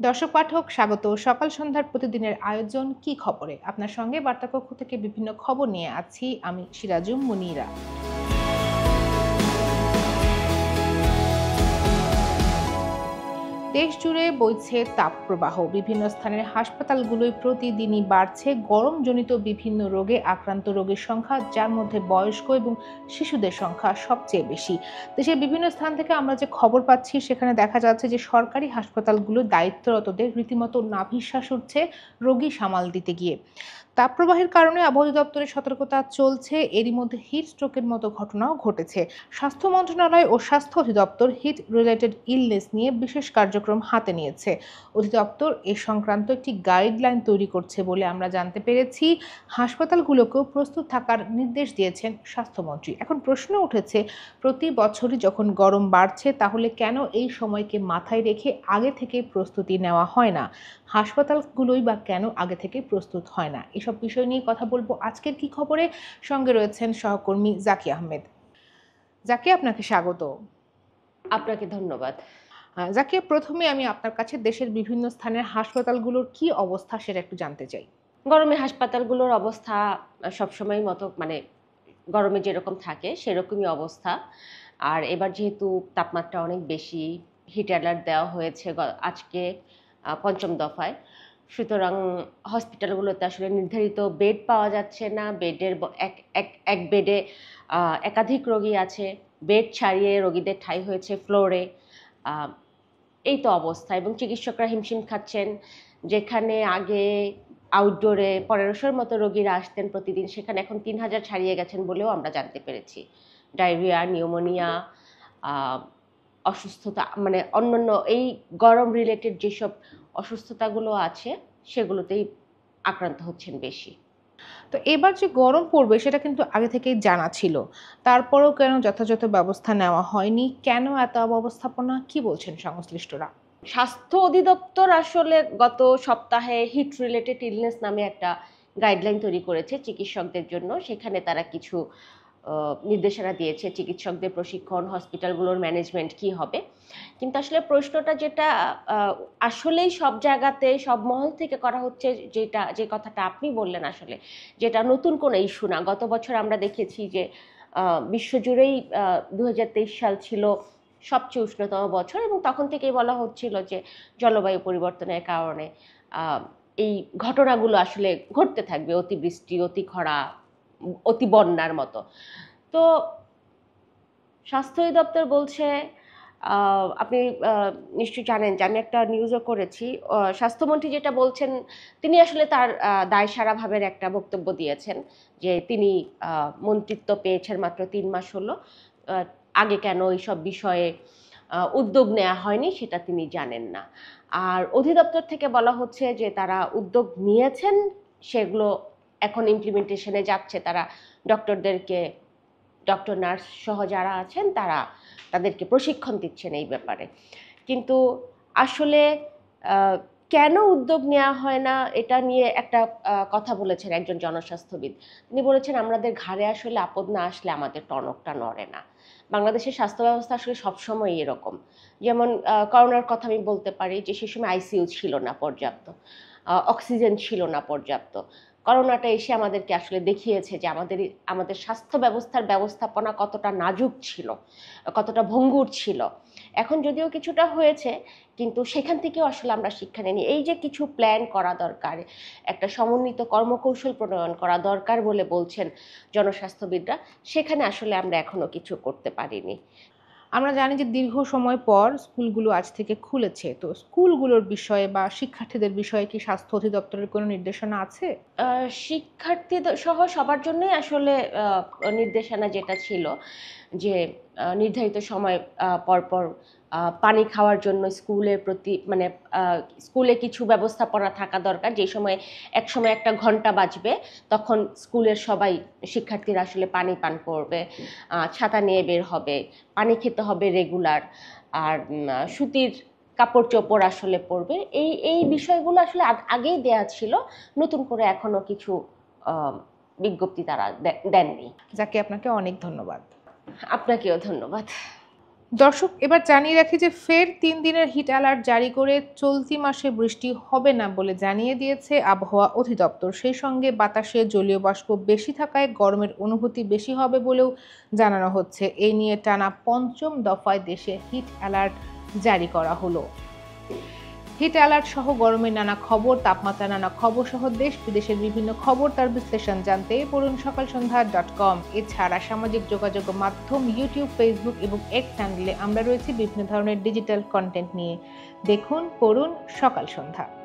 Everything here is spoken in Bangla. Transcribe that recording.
দর্শক পাঠক স্বাগত সকাল সন্ধ্যার প্রতিদিনের আয়োজন কি খবরে আপনার সঙ্গে বার্তাকক্ষ থেকে বিভিন্ন খবর নিয়ে আছি আমি সিরাজুম মুনিরা। দেশ জুড়ে বইছে তাপপ্রবাহ, বিভিন্ন স্থানের হাসপাতালগুলোয় প্রতিদিনই বাড়ছে গরমজনিত বিভিন্ন রোগে আক্রান্ত রোগীর সংখ্যা, যার মধ্যে বয়স্ক এবং শিশুদের সংখ্যা সবচেয়ে বেশি। দেশের বিভিন্ন স্থান থেকে আমরা যে খবর পাচ্ছি সেখানে দেখা যাচ্ছে যে সরকারি হাসপাতালগুলো দায়িত্বরতদের রীতিমতো নাভিশ্বাস উঠছে রোগী সামাল দিতে গিয়ে। তাপপ্রবাহের কারণে আবহাওয়া দপ্তরের সতর্কতা চলছে, এরই মধ্যে হিট স্ট্রোকের মতো ঘটনাও ঘটেছে। স্বাস্থ্য মন্ত্রণালয় ও স্বাস্থ্য অধিদপ্তর হিট রিলেটেড ইলনেস নিয়ে বিশেষ কার্যক্রম হাতে নিয়েছে। অধিদপ্তর এ সংক্রান্ত একটি গাইডলাইন তৈরি করছে বলে আমরা জানতে পেরেছি। হাসপাতালগুলোকেও প্রস্তুত থাকার নির্দেশ দিয়েছেন স্বাস্থ্যমন্ত্রী। এখন প্রশ্ন উঠেছে, প্রতি বছরই যখন গরম বাড়ছে তাহলে কেন এই সময়কে মাথায় রেখে আগে থেকে প্রস্তুতি নেওয়া হয় না? হাসপাতালগুলোই বা কেন আগে থেকে প্রস্তুত হয় না? এসব বিষয় নিয়ে কথা বলবো আজকের কি খবরে। সঙ্গে রয়েছেন সহকর্মী জাকি আহমেদ। জাকি, আপনাকে স্বাগত। আপনাকে ধন্যবাদ। জাকি, প্রথমে আমি আপনার কাছে দেশের বিভিন্ন স্থানের হাসপাতালগুলোর কি অবস্থা সেটা একটু জানতে চাই। গরমে হাসপাতালগুলোর অবস্থা সবসময় মতো মানে গরমে যেরকম থাকে সেরকমই অবস্থা। আর এবার যেহেতু তাপমাত্রা অনেক বেশি, হিট অ্যালার্ট দেওয়া হয়েছে আজকে ৫ম দফায়। সুতরাং হসপিটালগুলোতে আসলে নির্ধারিত বেড পাওয়া যাচ্ছে না। বেডের এক বেডে একাধিক রোগী আছে। বেড ছাড়িয়ে রোগীদের ঠাঁই হয়েছে ফ্লোরে। আ এই তো অবস্থা এবং চিকিৎসকরা হিমশিম খাচ্ছেন। যেখানে আগে আউটডোরে ১৫০০-র মতো রোগীরা আসতেন প্রতিদিন, সেখানে এখন ৩,০০০ ছাড়িয়ে গেছেন বলেও আমরা জানতে পেরেছি। ডায়রিয়া, নিউমোনিয়া, আ অসুস্থতা মানে অন্যান্য এই গরম রিলেটেড যেসব অসুস্থতাগুলো আছে সেগুলোতেই আক্রান্ত হচ্ছেন বেশি। তো এবার যে গরম পড়বে সেটা কিন্তু আগে থেকেই জানা ছিল, তারপরেও কেন যথাযথ ব্যবস্থা নেওয়া হয়নি? কেন এত অব্যবস্থাপনা? কি বলছেন সংশ্লিষ্টরা? স্বাস্থ্য অধিদপ্তর আসলে গত সপ্তাহে হিট রিলেটেড ইলনেস নামে একটা গাইডলাইন তৈরি করেছে চিকিৎসকদের জন্য। সেখানে তারা কিছু নির্দেশনা দিয়েছে চিকিৎসকদের প্রশিক্ষণ, হসপিটালগুলোর ম্যানেজমেন্ট কি হবে। কিন্তু আসলে প্রশ্নটা যেটা আসলেই সব জায়গাতে সব মহল থেকে করা হচ্ছে, যে কথাটা আপনি বললেন আসলে, যেটা নতুন কোনো ইস্যু না। গত বছর আমরা দেখেছি যে বিশ্বজুড়েই ২০২৩ সাল ছিল সবচেয়ে উষ্ণতম বছর এবং তখন থেকেই বলা হচ্ছিল যে জলবায়ু পরিবর্তনের কারণে এই ঘটনাগুলো আসলে ঘটতে থাকবে, অতিবৃষ্টি, অতি খরা, অতি বন্যার মতো। তো স্বাস্থ্য অধিদপ্তর বলছে, আপনি নিশ্চয়ই জানেন যে আমি একটা নিউজও করেছি। স্বাস্থ্যমন্ত্রী যেটা বলছেন, তিনি আসলে তার দায়সারাভাবের একটা বক্তব্য দিয়েছেন যে তিনি মন্ত্রিত্ব পেয়েছেন মাত্র ৩ মাস হলো। আগে কেন এইসব বিষয়ে উদ্যোগ নেওয়া হয়নি সেটা তিনি জানেন না। আর অধিদপ্তর থেকে বলা হচ্ছে যে তারা উদ্যোগ নিয়েছেন, সেগুলো এখন ইমপ্লিমেন্টেশনে যাচ্ছে। তারা ডক্টরদেরকে, ডক্টর নার্স সহ যারা আছেন তাদেরকে প্রশিক্ষণ দিচ্ছেন এই ব্যাপারে। কিন্তু আসলে কেন উদ্যোগ নেওয়া হয় না এটা নিয়ে একটা কথা বলেছেন একজন জনস্বাস্থ্যবিদ। তিনি বলেছেন, আমাদের ঘাড়ে আসলে আপদ না আসলে আমাদের টনকটা নড়ে না। বাংলাদেশের স্বাস্থ্য ব্যবস্থা আসলে সবসময় এরকম। যেমন করোনার কথা আমি বলতে পারি যে সে সময় আইসিইউ ছিল না পর্যাপ্ত, অক্সিজেন ছিল না পর্যাপ্ত। করোনাটা এসে আমাদেরকে আসলে দেখিয়েছে যে আমাদের স্বাস্থ্য ব্যবস্থার ব্যবস্থাপনা কতটা নাজুক ছিল, কতটা ভঙ্গুর ছিল। এখন যদিও কিছুটা হয়েছে, কিন্তু সেখান থেকেও আসলে আমরা শিক্ষা নিই। এই যে কিছু প্ল্যান করা দরকার, একটা সমন্বিত কর্মকৌশল প্রণয়ন করা দরকার বলে বলছেন জনস্বাস্থ্যবিদরা, সেখানে আসলে আমরা এখনো কিছু করতে পারিনি। আমরা জানি যে দীর্ঘ সময় পর স্কুলগুলো আজ থেকে খুলেছে, তো স্কুলগুলোর বিষয়ে বা শিক্ষার্থীদের বিষয়ে কি স্বাস্থ্য অধিদপ্তরের কোনো নির্দেশনা আছে? শিক্ষার্থীদের সহ সবার জন্যই আসলে নির্দেশনা যেটা ছিল যে নির্ধারিত সময় পর পর পানি খাওয়ার জন্য স্কুলের প্রতি মানে স্কুলে কিছু ব্যবস্থাপনা থাকা দরকার। যে সময় একসময় একটা ঘন্টা বাজবে তখন স্কুলের সবাই শিক্ষার্থীরা আসলে পানি পান করবে, ছাতা নিয়ে বের হবে, পানি খেতে হবে রেগুলার, আর সুতির কাপড় চোপড় আসলে পরবে। এই বিষয়গুলো আসলে আগেই দেয়া ছিল, নতুন করে এখনো কিছু বিজ্ঞপ্তি তারা দেননি। যাকে আপনাকে অনেক ধন্যবাদ। আপনাকেও ধন্যবাদ। দর্শক, এবার জানিয়ে রাখি যে ফের ৩ দিনের হিট অ্যালার্ট জারি করে চলতি মাসে বৃষ্টি হবে না বলে জানিয়ে দিয়েছে আবহাওয়া অধিদপ্তর। সেই সঙ্গে বাতাসে জলীয় বাষ্প বেশি থাকায় গরমের অনুভূতি বেশি হবে বলেও জানানো হচ্ছে। এই নিয়ে টানা পঞ্চম দফায় দেশে হিট অ্যালার্ট জারি করা হলো। হিট অ্যালার্ট সহ গরমের নানা খবর, তাপমাত্রা নানা খবর সহ দেশ বিদেশের বিভিন্ন খবর তার বিশ্লেষণ জানতে পড়ুন সকালসন্ধ্যা.com। এছাড়া সামাজিক যোগাযোগ মাধ্যম ইউটিউব, ফেসবুক এবং এক্স হ্যান্ডেলে আমরা রয়েছি বিভিন্ন ধরনের ডিজিটাল কন্টেন্ট নিয়ে। দেখুন, পড়ুন সকাল সন্ধ্যা।